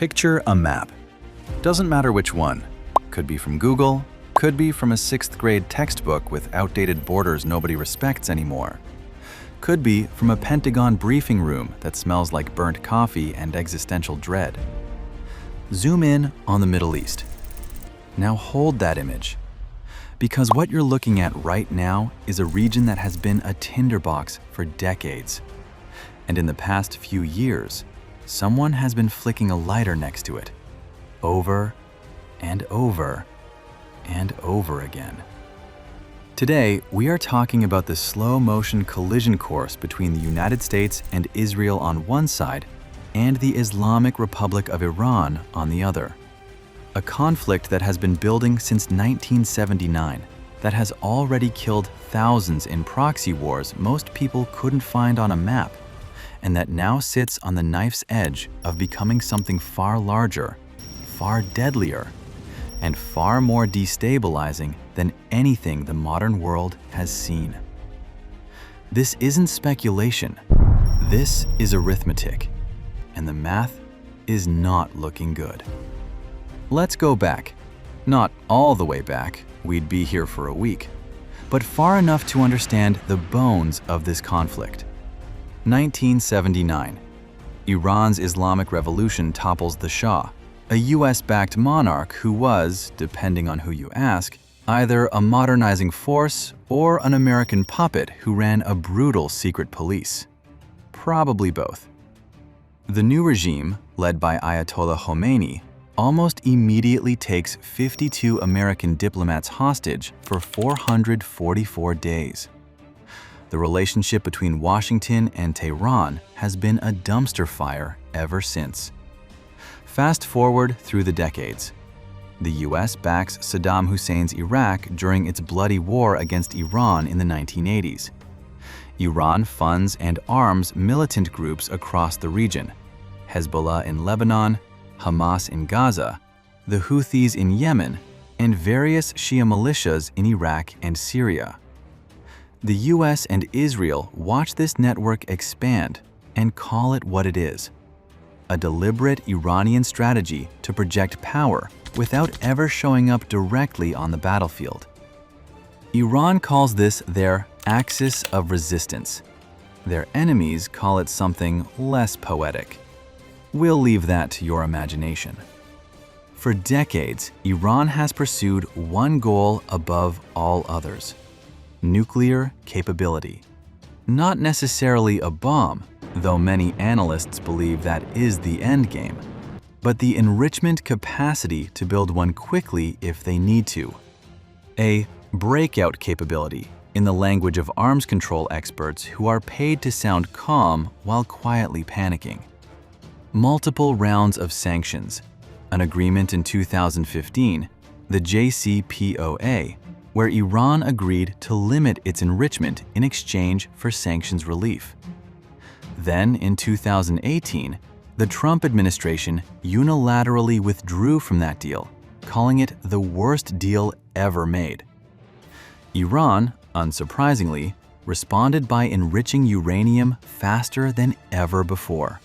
Picture a map. Doesn't matter which one. Could be from Google, could be from a 6th grade textbook with outdated borders nobody respects anymore. Could be from a Pentagon briefing room that smells like burnt coffee and existential dread. Zoom in on the Middle East. Now hold that image. Because what you're looking at right now is a region that has been a tinderbox for decades. And in the past few years, someone has been flicking a lighter next to it, over and over and over again. Today, we are talking about the slow-motion collision course between the United States and Israel on one side and the Islamic Republic of Iran on the other. A conflict that has been building since 1979, that has already killed thousands in proxy wars most people couldn't find on a map, and that now sits on the knife's edge of becoming something far larger, far deadlier, and far more destabilizing than anything the modern world has seen. This isn't speculation. This is arithmetic, and the math is not looking good. Let's go back. Not all the way back, we'd be here for a week, but far enough to understand the bones of this conflict. 1979. Iran's Islamic Revolution topples the Shah, a US-backed monarch who was, depending on who you ask, either a modernizing force or an American puppet who ran a brutal secret police. Probably both. The new regime, led by Ayatollah Khomeini, almost immediately takes 52 American diplomats hostage for 444 days. The relationship between Washington and Tehran has been a dumpster fire ever since. Fast forward through the decades. The US backs Saddam Hussein's Iraq during its bloody war against Iran in the 1980s. Iran funds and arms militant groups across the region: Hezbollah in Lebanon, Hamas in Gaza, the Houthis in Yemen, and various Shia militias in Iraq and Syria. The US and Israel watch this network expand and call it what it is: a deliberate Iranian strategy to project power without ever showing up directly on the battlefield. Iran calls this their axis of resistance. Their enemies call it something less poetic. We'll leave that to your imagination. For decades, Iran has pursued one goal above all others: nuclear capability. Not necessarily a bomb, though many analysts believe that is the endgame, but the enrichment capacity to build one quickly if they need to. A breakout capability, in the language of arms control experts who are paid to sound calm while quietly panicking. Multiple rounds of sanctions, an agreement in 2015, the JCPOA, where Iran agreed to limit its enrichment in exchange for sanctions relief. Then, in 2018, the Trump administration unilaterally withdrew from that deal, calling it the worst deal ever made. Iran, unsurprisingly, responded by enriching uranium faster than ever before.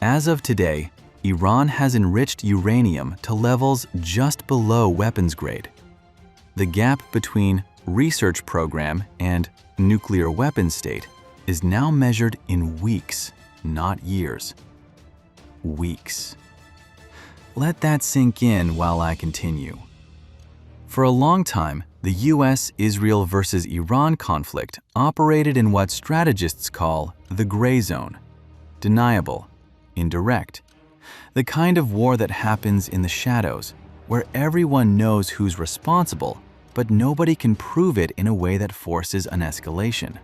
As of today, Iran has enriched uranium to levels just below weapons grade. The gap between research program and nuclear weapons state is now measured in weeks, not years. Weeks. Let that sink in while I continue. For a long time, the US-Israel versus Iran conflict operated in what strategists call the gray zone: deniable, indirect, the kind of war that happens in the shadows, where everyone knows who's responsible, but nobody can prove it in a way that forces an escalation.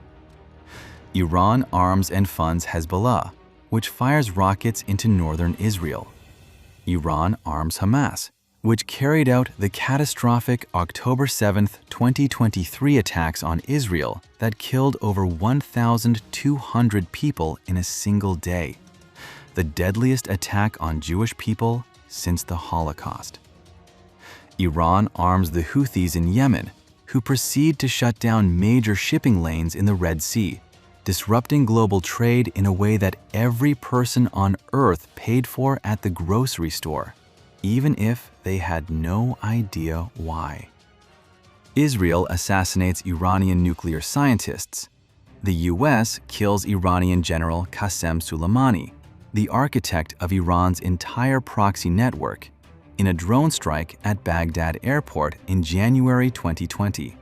Iran arms and funds Hezbollah, which fires rockets into northern Israel. Iran arms Hamas, which carried out the catastrophic October 7, 2023 attacks on Israel that killed over 1,200 people in a single day, the deadliest attack on Jewish people since the Holocaust. Iran arms the Houthis in Yemen, who proceed to shut down major shipping lanes in the Red Sea, disrupting global trade in a way that every person on Earth paid for at the grocery store, even if they had no idea why. Israel assassinates Iranian nuclear scientists. The US kills Iranian General Qasem Soleimani, the architect of Iran's entire proxy network, in a drone strike at Baghdad airport in January 2020.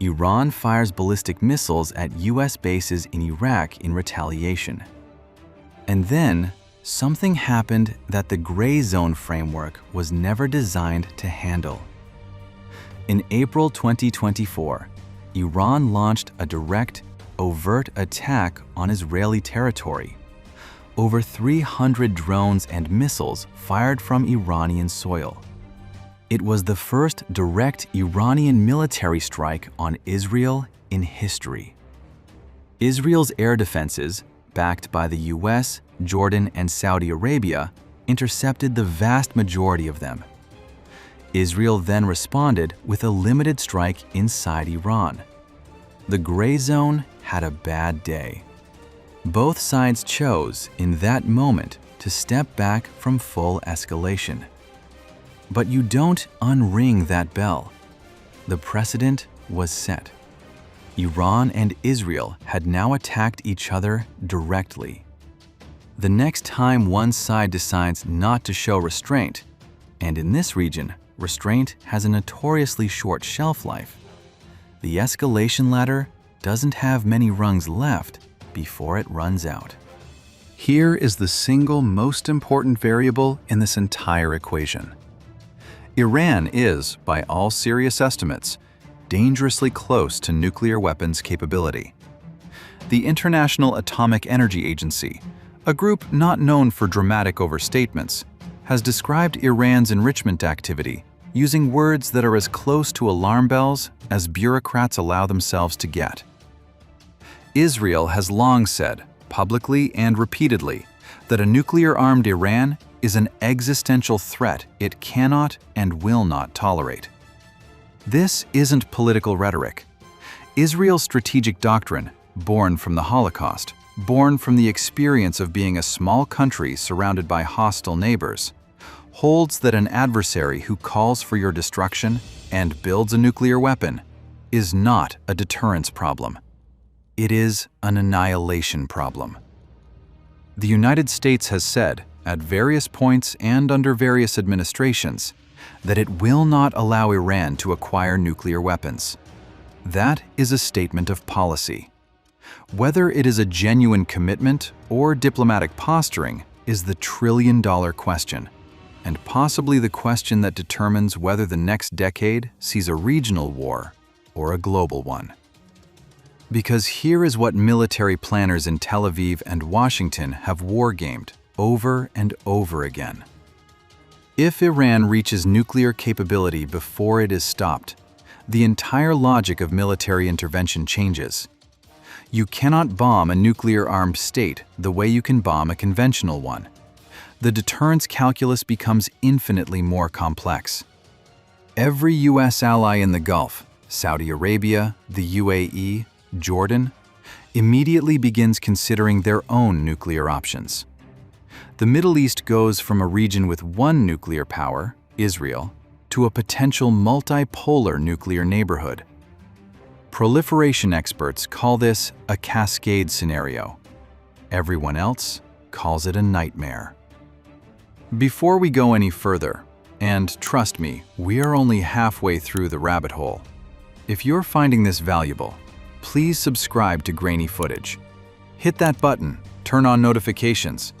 Iran fires ballistic missiles at US bases in Iraq in retaliation. And then, something happened that the gray zone framework was never designed to handle. In April 2024, Iran launched a direct, overt attack on Israeli territory. Over 300 drones and missiles fired from Iranian soil. It was the first direct Iranian military strike on Israel in history. Israel's air defenses, backed by the US, Jordan, and Saudi Arabia, intercepted the vast majority of them. Israel then responded with a limited strike inside Iran. The gray zone had a bad day. Both sides chose, in that moment, to step back from full escalation. But you don't unring that bell. The precedent was set. Iran and Israel had now attacked each other directly. The next time one side decides not to show restraint, and in this region, restraint has a notoriously short shelf life, the escalation ladder doesn't have many rungs left before it runs out. Here is the single most important variable in this entire equation. Iran is, by all serious estimates, dangerously close to nuclear weapons capability. The International Atomic Energy Agency, a group not known for dramatic overstatements, has described Iran's enrichment activity using words that are as close to alarm bells as bureaucrats allow themselves to get. Israel has long said, publicly and repeatedly, that a nuclear-armed Iran is an existential threat it cannot and will not tolerate. This isn't political rhetoric. Israel's strategic doctrine, born from the Holocaust, born from the experience of being a small country surrounded by hostile neighbors, holds that an adversary who calls for your destruction and builds a nuclear weapon is not a deterrence problem. It is an annihilation problem. The United States has said, at various points and under various administrations, that it will not allow Iran to acquire nuclear weapons. That is a statement of policy. Whether it is a genuine commitment or diplomatic posturing is the trillion-dollar question, and possibly the question that determines whether the next decade sees a regional war or a global one. Because here is what military planners in Tel Aviv and Washington have wargamed over and over again. If Iran reaches nuclear capability before it is stopped, the entire logic of military intervention changes. You cannot bomb a nuclear-armed state the way you can bomb a conventional one. The deterrence calculus becomes infinitely more complex. Every U.S. ally in the Gulf, Saudi Arabia, the UAE, Jordan, immediately begins considering their own nuclear options. The Middle East goes from a region with one nuclear power, Israel, to a potential multipolar nuclear neighborhood. Proliferation experts call this a cascade scenario. Everyone else calls it a nightmare. Before we go any further, and trust me, we are only halfway through the rabbit hole, if you're finding this valuable, please subscribe to Grainy Footage. Hit that button, turn on notifications.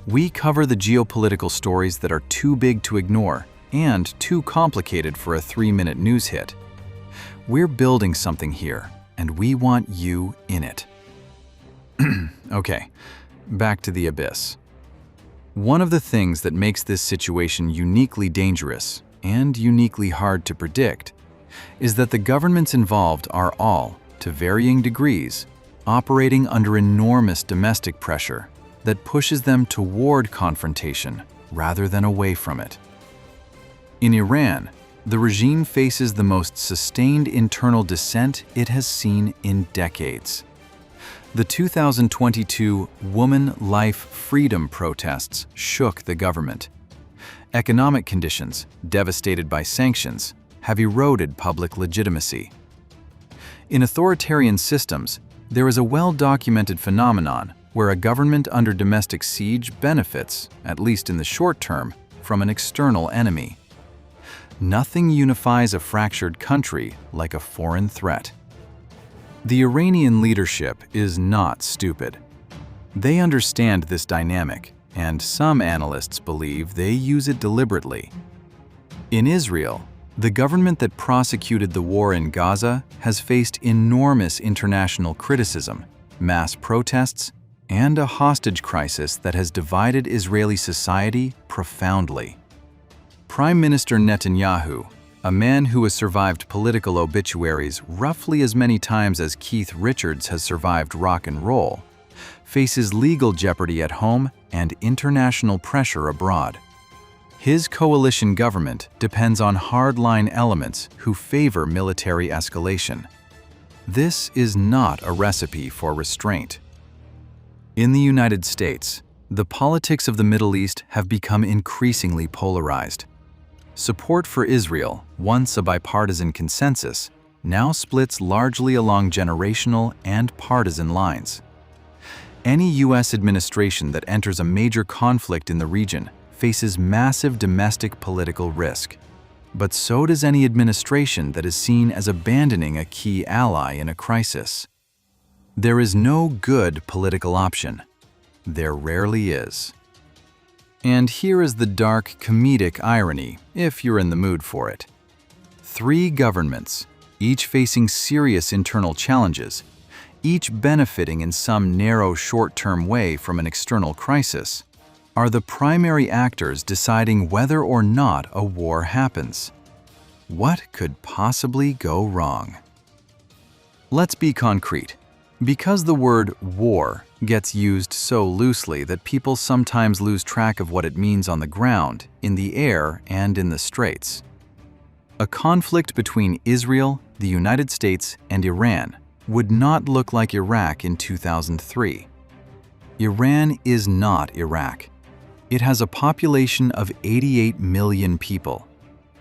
We cover the geopolitical stories that are too big to ignore and too complicated for a 3-minute news hit. We're building something here, and we want you in it. Okay, back to the abyss. One of the things that makes this situation uniquely dangerous and uniquely hard to predict is that the governments involved are all, to varying degrees, operating under enormous domestic pressure that pushes them toward confrontation rather than away from it. In Iran, the regime faces the most sustained internal dissent it has seen in decades. The 2022 Woman Life Freedom protests shook the government. Economic conditions, devastated by sanctions, have eroded public legitimacy. In authoritarian systems, there is a well-documented phenomenon where a government under domestic siege benefits, at least in the short term, from an external enemy. Nothing unifies a fractured country like a foreign threat. The Iranian leadership is not stupid. They understand this dynamic, and some analysts believe they use it deliberately. In Israel, the government that prosecuted the war in Gaza has faced enormous international criticism, mass protests, and a hostage crisis that has divided Israeli society profoundly. Prime Minister Netanyahu, a man who has survived political obituaries roughly as many times as Keith Richards has survived rock and roll, faces legal jeopardy at home and international pressure abroad. His coalition government depends on hardline elements who favor military escalation. This is not a recipe for restraint. In the United States, the politics of the Middle East have become increasingly polarized. Support for Israel, once a bipartisan consensus, now splits largely along generational and partisan lines. Any U.S. administration that enters a major conflict in the region faces massive domestic political risk. But so does any administration that is seen as abandoning a key ally in a crisis. There is no good political option. There rarely is. And here is the dark comedic irony, if you're in the mood for it. 3 governments, each facing serious internal challenges, each benefiting in some narrow short-term way from an external crisis, are the primary actors deciding whether or not a war happens. What could possibly go wrong? Let's be concrete. Because the word war gets used so loosely that people sometimes lose track of what it means on the ground, in the air, and in the straits. A conflict between Israel, the United States, and Iran would not look like Iraq in 2003. Iran is not Iraq. It has a population of 88 million people.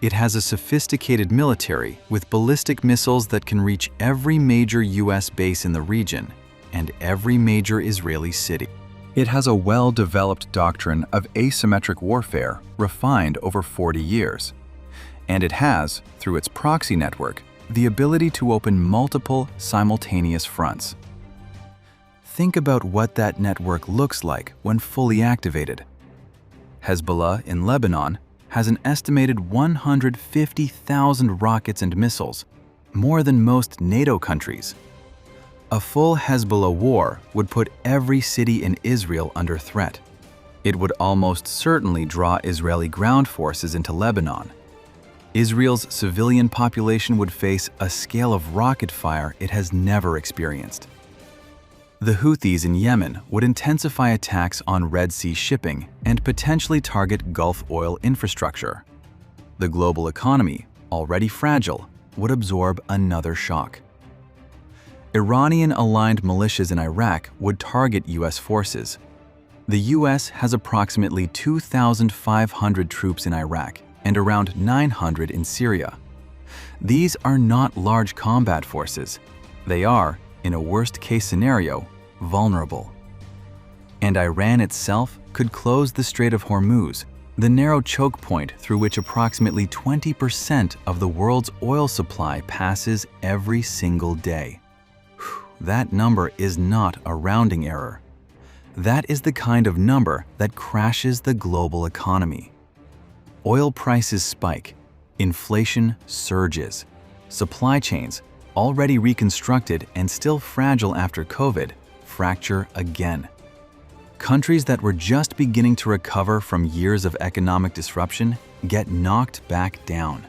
It has a sophisticated military with ballistic missiles that can reach every major U.S. base in the region and every major Israeli city. It has a well-developed doctrine of asymmetric warfare refined over 40 years. And it has, through its proxy network, the ability to open multiple simultaneous fronts. Think about what that network looks like when fully activated. Hezbollah in Lebanon has an estimated 150,000 rockets and missiles, more than most NATO countries. A full Hezbollah war would put every city in Israel under threat. It would almost certainly draw Israeli ground forces into Lebanon. Israel's civilian population would face a scale of rocket fire it has never experienced. The Houthis in Yemen would intensify attacks on Red Sea shipping and potentially target Gulf oil infrastructure. The global economy, already fragile, would absorb another shock. Iranian-aligned militias in Iraq would target U.S. forces. The U.S. has approximately 2,500 troops in Iraq and around 900 in Syria. These are not large combat forces. They are, in a worst-case scenario, vulnerable. And Iran itself could close the Strait of Hormuz, the narrow choke point through which approximately 20% of the world's oil supply passes every single day. That number is not a rounding error. That is the kind of number that crashes the global economy. Oil prices spike, inflation surges, supply chains, already reconstructed and still fragile after COVID, fracture again. Countries that were just beginning to recover from years of economic disruption get knocked back down.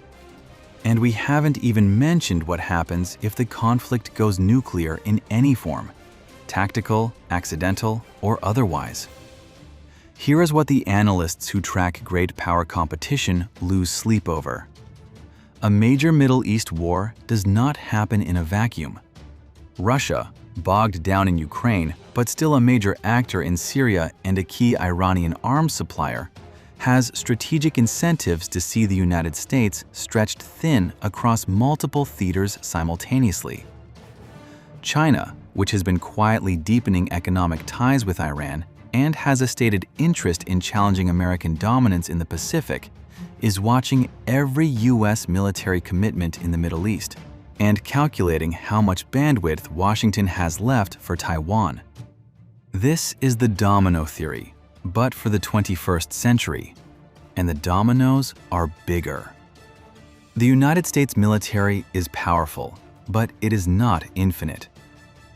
And we haven't even mentioned what happens if the conflict goes nuclear in any form, tactical, accidental, or otherwise. Here is what the analysts who track great power competition lose sleep over. A major Middle East war does not happen in a vacuum. Russia, bogged down in Ukraine, but still a major actor in Syria and a key Iranian arms supplier, has strategic incentives to see the United States stretched thin across multiple theaters simultaneously. China, which has been quietly deepening economic ties with Iran and has a stated interest in challenging American dominance in the Pacific, is watching every U.S. military commitment in the Middle East and calculating how much bandwidth Washington has left for Taiwan. This is the domino theory, but for the 21st century, and the dominoes are bigger. The United States military is powerful, but it is not infinite.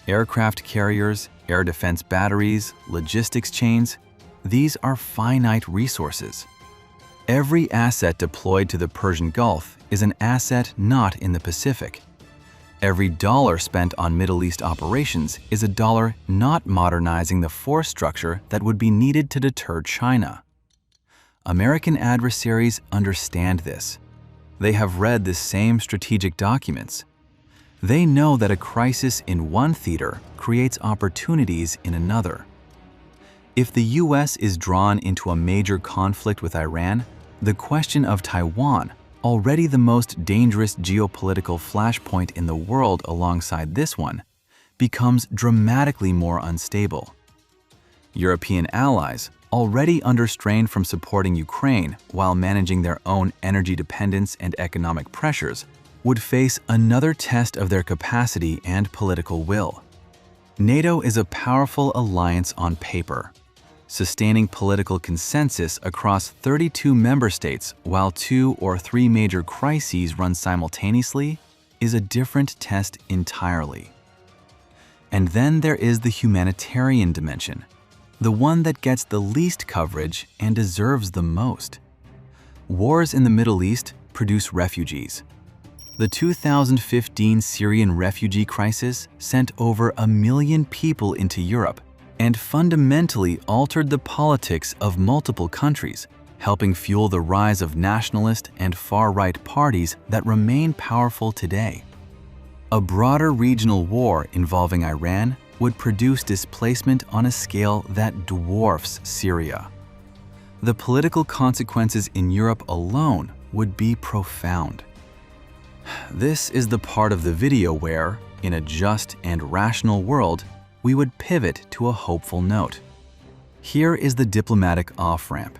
Aircraft carriers, air defense batteries, logistics chains, these are finite resources. Every asset deployed to the Persian Gulf is an asset not in the Pacific. Every dollar spent on Middle East operations is a dollar not modernizing the force structure that would be needed to deter China. American adversaries understand this. They have read the same strategic documents. They know that a crisis in one theater creates opportunities in another. If the U.S. is drawn into a major conflict with Iran, the question of Taiwan, already the most dangerous geopolitical flashpoint in the world alongside this one, becomes dramatically more unstable. European allies, already under strain from supporting Ukraine while managing their own energy dependence and economic pressures, would face another test of their capacity and political will. NATO is a powerful alliance on paper. Sustaining political consensus across 32 member states while 2 or 3 major crises run simultaneously is a different test entirely. And then there is the humanitarian dimension, the one that gets the least coverage and deserves the most. Wars in the Middle East produce refugees. The 2015 Syrian refugee crisis sent over 1 million people into Europe and fundamentally altered the politics of multiple countries, helping fuel the rise of nationalist and far-right parties that remain powerful today. A broader regional war involving Iran would produce displacement on a scale that dwarfs Syria. The political consequences in Europe alone would be profound. This is the part of the video where, in a just and rational world, we would pivot to a hopeful note. Here is the diplomatic off-ramp.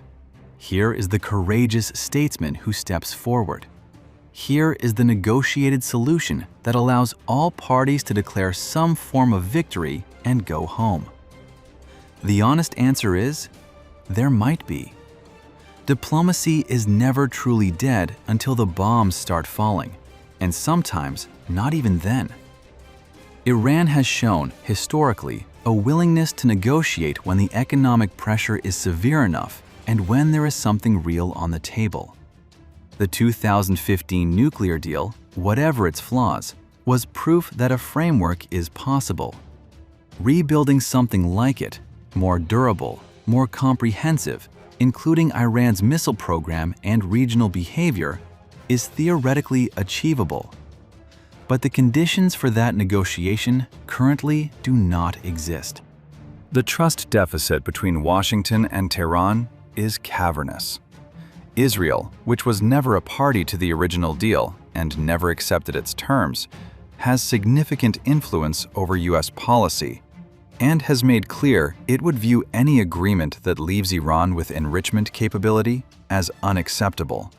Here is the courageous statesman who steps forward. Here is the negotiated solution that allows all parties to declare some form of victory and go home. The honest answer is, there might be. Diplomacy is never truly dead until the bombs start falling, and sometimes not even then. Iran has shown, historically, a willingness to negotiate when the economic pressure is severe enough and when there is something real on the table. The 2015 nuclear deal, whatever its flaws, was proof that a framework is possible. Rebuilding something like it, more durable, more comprehensive, including Iran's missile program and regional behavior, is theoretically achievable. But the conditions for that negotiation currently do not exist. The trust deficit between Washington and Tehran is cavernous. Israel, which was never a party to the original deal and never accepted its terms, has significant influence over U.S. policy and has made clear it would view any agreement that leaves Iran with enrichment capability as unacceptable.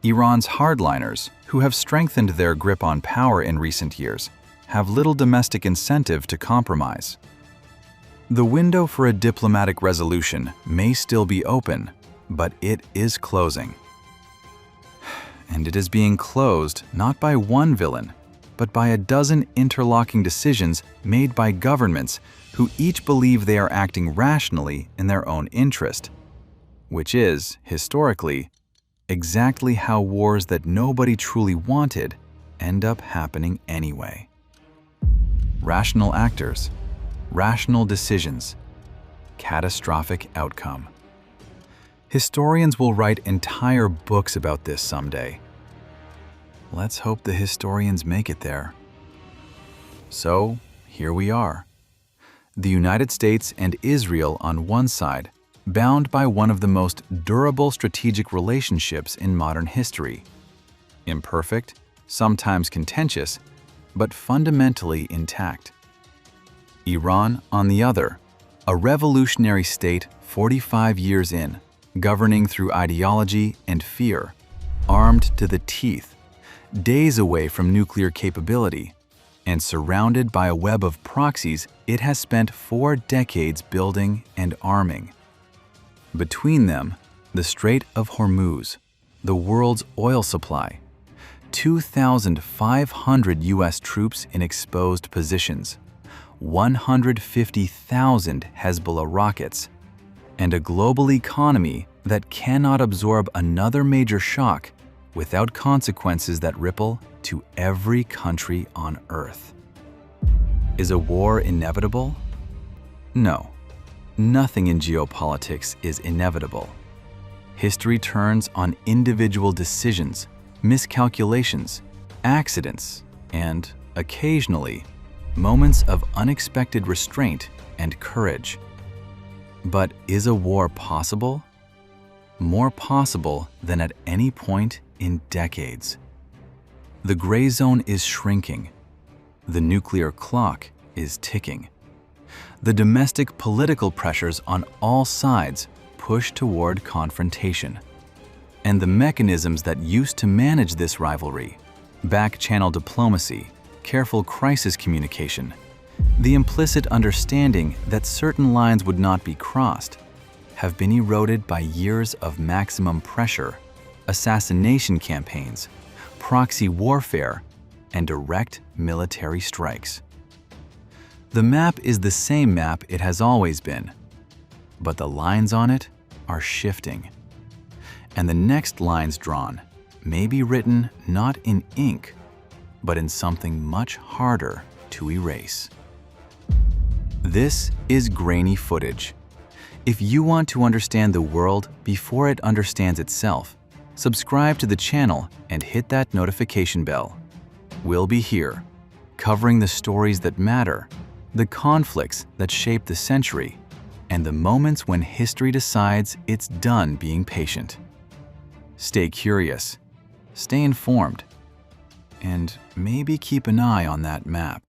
Iran's hardliners, who have strengthened their grip on power in recent years, have little domestic incentive to compromise. The window for a diplomatic resolution may still be open, but it is closing. And it is being closed not by one villain, but by a dozen interlocking decisions made by governments who each believe they are acting rationally in their own interest, which is, historically, exactly how wars that nobody truly wanted end up happening anyway. Rational actors, rational decisions, catastrophic outcome. Historians will write entire books about this someday. Let's hope the historians make it there. So, here we are. The United States and Israel on one side, bound by one of the most durable strategic relationships in modern history. Imperfect, sometimes contentious, but fundamentally intact. Iran on the other, a revolutionary state 45 years in, governing through ideology and fear, armed to the teeth, days away from nuclear capability, and surrounded by a web of proxies it has spent 4 decades building and arming. Between them, the Strait of Hormuz, the world's oil supply, 2,500 U.S. troops in exposed positions, 150,000 Hezbollah rockets, and a global economy that cannot absorb another major shock without consequences that ripple to every country on Earth. Is a war inevitable? No. Nothing in geopolitics is inevitable. History turns on individual decisions, miscalculations, accidents, and, occasionally, moments of unexpected restraint and courage. But is a war possible? More possible than at any point in decades. The gray zone is shrinking. The nuclear clock is ticking. The domestic political pressures on all sides push toward confrontation. And the mechanisms that used to manage this rivalry, back-channel diplomacy, careful crisis communication, the implicit understanding that certain lines would not be crossed, have been eroded by years of maximum pressure, assassination campaigns, proxy warfare, and direct military strikes. The map is the same map it has always been, but the lines on it are shifting. And the next lines drawn may be written not in ink, but in something much harder to erase. This is grainy footage. If you want to understand the world before it understands itself, subscribe to the channel and hit that notification bell. We'll be here, covering the stories that matter, the conflicts that shape the century, and the moments when history decides it's done being patient. Stay curious, stay informed, and maybe keep an eye on that map.